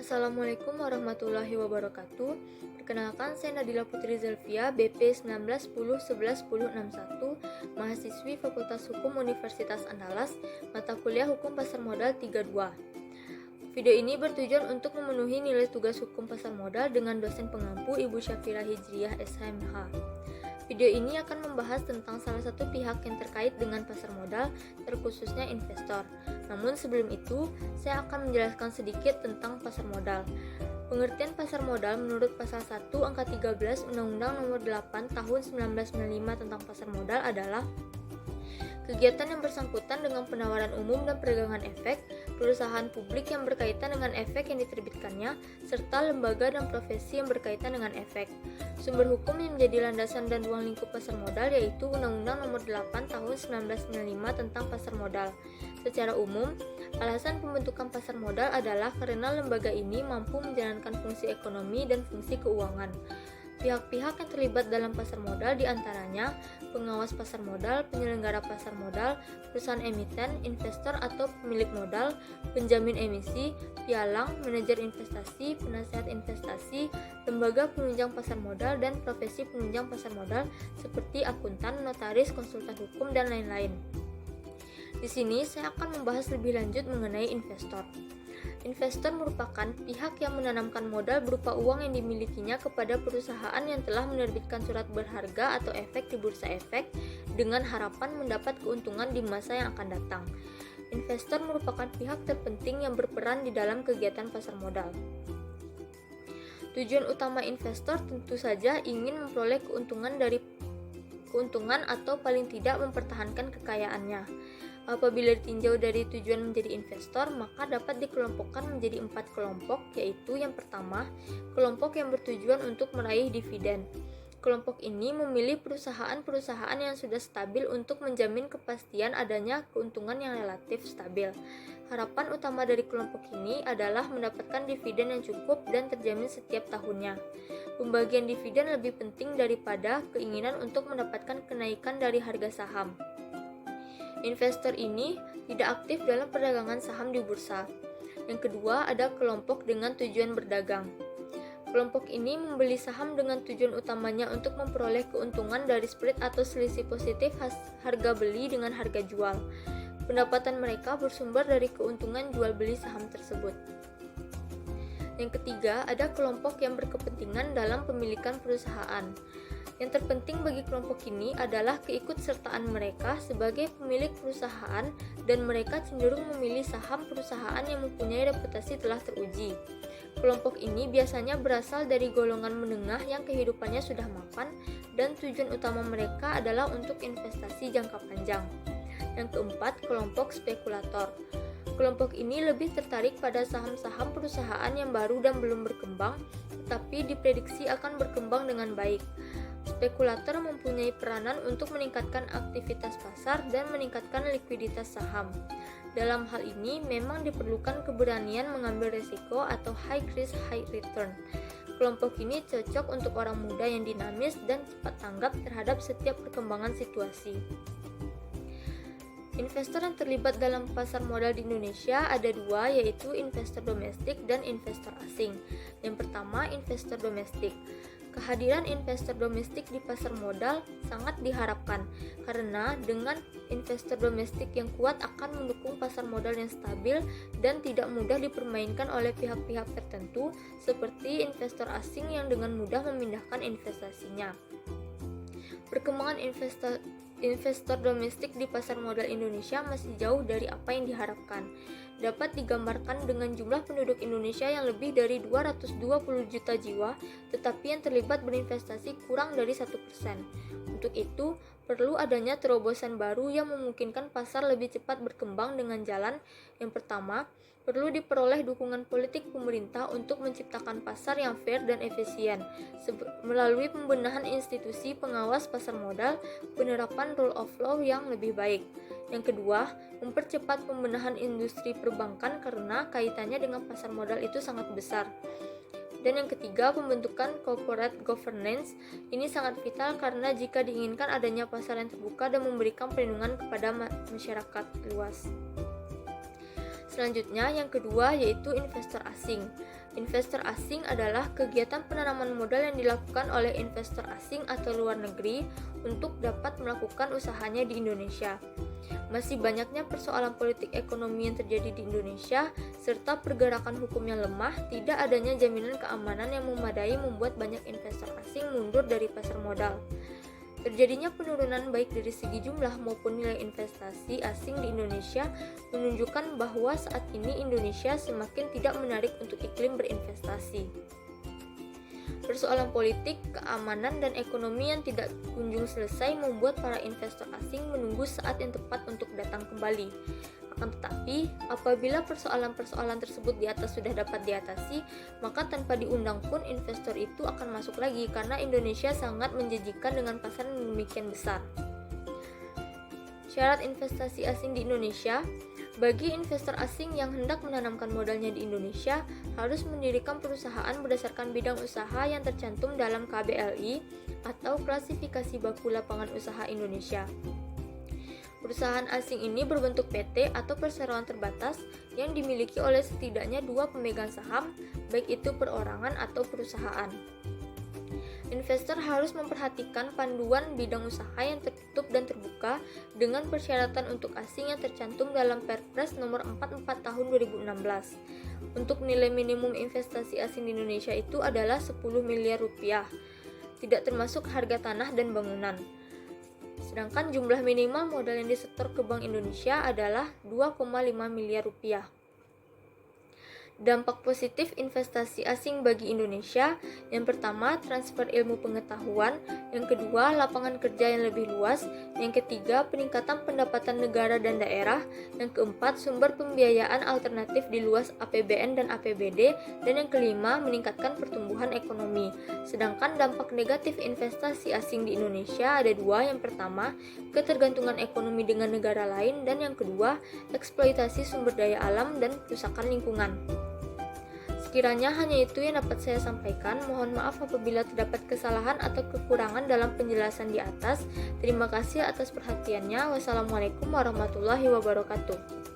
Assalamualaikum warahmatullahi wabarakatuh. Perkenalkan, saya Nadila Putri Zelvia, BP 1910111061, mahasiswi Fakultas Hukum Universitas Andalas, mata kuliah Hukum Pasar Modal 32. Video ini bertujuan untuk memenuhi nilai tugas hukum pasar modal dengan dosen pengampu Ibu Syafira Hijriyah SHMH. Video ini akan membahas tentang salah satu pihak yang terkait dengan pasar modal, terkhususnya investor. Namun sebelum itu, saya akan menjelaskan sedikit tentang pasar modal. Pengertian pasar modal menurut pasal 1 angka 13 Undang-Undang Nomor 8 Tahun 1995 tentang pasar modal adalah kegiatan yang bersangkutan dengan penawaran umum dan perdagangan efek, perusahaan publik yang berkaitan dengan efek yang diterbitkannya, serta lembaga dan profesi yang berkaitan dengan efek. Sumber hukum yang menjadi landasan dan ruang lingkup pasar modal yaitu Undang-Undang Nomor 8 Tahun 1995 tentang pasar modal. Secara umum, alasan pembentukan pasar modal adalah karena lembaga ini mampu menjalankan fungsi ekonomi dan fungsi keuangan. Pihak-pihak yang terlibat dalam pasar modal diantaranya pengawas pasar modal, penyelenggara pasar modal, perusahaan emiten, investor atau pemilik modal, penjamin emisi, pialang, manajer investasi, penasihat investasi, lembaga penunjang pasar modal, dan profesi penunjang pasar modal seperti akuntan, notaris, konsultan hukum, dan lain-lain. Di sini saya akan membahas lebih lanjut mengenai investor. Investor merupakan pihak yang menanamkan modal berupa uang yang dimilikinya kepada perusahaan yang telah menerbitkan surat berharga atau efek di bursa efek dengan harapan mendapat keuntungan di masa yang akan datang. Investor merupakan pihak terpenting yang berperan di dalam kegiatan pasar modal. Tujuan utama investor tentu saja ingin memperoleh keuntungan atau paling tidak mempertahankan kekayaannya. Apabila ditinjau dari tujuan menjadi investor, maka dapat dikelompokkan menjadi 4 kelompok, yaitu yang pertama, kelompok yang bertujuan untuk meraih dividen. Kelompok ini memilih perusahaan-perusahaan yang sudah stabil untuk menjamin kepastian adanya keuntungan yang relatif stabil. Harapan utama dari kelompok ini adalah mendapatkan dividen yang cukup dan terjamin setiap tahunnya. Pembagian dividen lebih penting daripada keinginan untuk mendapatkan kenaikan dari harga saham. Investor ini tidak aktif dalam perdagangan saham di bursa. Yang kedua, ada kelompok dengan tujuan berdagang. Kelompok ini membeli saham dengan tujuan utamanya untuk memperoleh keuntungan dari spread atau selisih positif harga beli dengan harga jual. Pendapatan mereka bersumber dari keuntungan jual beli saham tersebut. Yang ketiga, ada kelompok yang berkepentingan dalam pemilikan perusahaan. Yang terpenting bagi kelompok ini adalah keikutsertaan mereka sebagai pemilik perusahaan dan mereka cenderung memilih saham perusahaan yang mempunyai reputasi telah teruji. Kelompok ini biasanya berasal dari golongan menengah yang kehidupannya sudah mapan dan tujuan utama mereka adalah untuk investasi jangka panjang. Yang keempat, kelompok spekulator. Kelompok ini lebih tertarik pada saham-saham perusahaan yang baru dan belum berkembang, tetapi diprediksi akan berkembang dengan baik. Spekulator mempunyai peranan untuk meningkatkan aktivitas pasar dan meningkatkan likuiditas saham. Dalam hal ini memang diperlukan keberanian mengambil risiko atau high risk high return. Kelompok ini cocok untuk orang muda yang dinamis dan cepat tanggap terhadap setiap perkembangan situasi. Investor yang terlibat dalam pasar modal di Indonesia ada dua, yaitu investor domestik dan investor asing. Yang pertama, investor domestik. Kehadiran investor domestik di pasar modal sangat diharapkan karena dengan investor domestik yang kuat akan mendukung pasar modal yang stabil dan tidak mudah dipermainkan oleh pihak-pihak tertentu seperti investor asing yang dengan mudah memindahkan investasinya. Perkembangan investor domestik di pasar modal Indonesia masih jauh dari apa yang diharapkan. Dapat digambarkan dengan jumlah penduduk Indonesia yang lebih dari 220 juta jiwa, tetapi yang terlibat berinvestasi kurang dari 1%. Untuk itu, perlu adanya terobosan baru yang memungkinkan pasar lebih cepat berkembang dengan jalan yang pertama, perlu diperoleh dukungan politik pemerintah untuk menciptakan pasar yang fair dan efisien, melalui pembenahan institusi pengawas pasar modal, penerapan rule of law yang lebih baik. Yang kedua, mempercepat pembenahan industri perbankan karena kaitannya dengan pasar modal itu sangat besar. Dan yang ketiga, pembentukan corporate governance. Ini sangat vital karena jika diinginkan adanya pasar yang terbuka dan memberikan perlindungan kepada masyarakat luas. Selanjutnya, yang kedua yaitu investor asing. Investor asing adalah kegiatan penanaman modal yang dilakukan oleh investor asing atau luar negeri untuk dapat melakukan usahanya di Indonesia. Masih banyaknya persoalan politik ekonomi yang terjadi di Indonesia, serta pergerakan hukum yang lemah, tidak adanya jaminan keamanan yang memadai membuat banyak investor asing mundur dari pasar modal. Terjadinya penurunan baik dari segi jumlah maupun nilai investasi asing di Indonesia menunjukkan bahwa saat ini Indonesia semakin tidak menarik untuk iklim berinvestasi. Persoalan politik, keamanan, dan ekonomi yang tidak kunjung selesai membuat para investor asing menunggu saat yang tepat untuk datang kembali. Akan tetapi, apabila persoalan-persoalan tersebut di atas sudah dapat diatasi, maka tanpa diundang pun investor itu akan masuk lagi karena Indonesia sangat menjanjikan dengan pasar yang demikian besar. Syarat investasi asing di Indonesia. Bagi investor asing yang hendak menanamkan modalnya di Indonesia, harus mendirikan perusahaan berdasarkan bidang usaha yang tercantum dalam KBLI atau Klasifikasi Baku Lapangan Usaha Indonesia. Perusahaan asing ini berbentuk PT atau perseroan terbatas yang dimiliki oleh setidaknya 2 pemegang saham, baik itu perorangan atau perusahaan. Investor harus memperhatikan panduan bidang usaha yang tertutup dan terbuka dengan persyaratan untuk asing yang tercantum dalam Perpres nomor 44 tahun 2016. Untuk nilai minimum investasi asing di Indonesia itu adalah 10 miliar rupiah, tidak termasuk harga tanah dan bangunan. Sedangkan jumlah minimal modal yang disetor ke Bank Indonesia adalah 2,5 miliar rupiah. Dampak positif investasi asing bagi Indonesia, yang pertama transfer ilmu pengetahuan, yang kedua lapangan kerja yang lebih luas, yang ketiga peningkatan pendapatan negara dan daerah, yang keempat sumber pembiayaan alternatif di luas APBN dan APBD, dan yang kelima meningkatkan pertumbuhan ekonomi. Sedangkan dampak negatif investasi asing di Indonesia ada dua, yang pertama ketergantungan ekonomi dengan negara lain, dan yang kedua eksploitasi sumber daya alam dan kerusakan lingkungan. Sekiranya hanya itu yang dapat saya sampaikan. Mohon maaf apabila terdapat kesalahan atau kekurangan dalam penjelasan di atas. Terima kasih atas perhatiannya. Wassalamualaikum warahmatullahi wabarakatuh.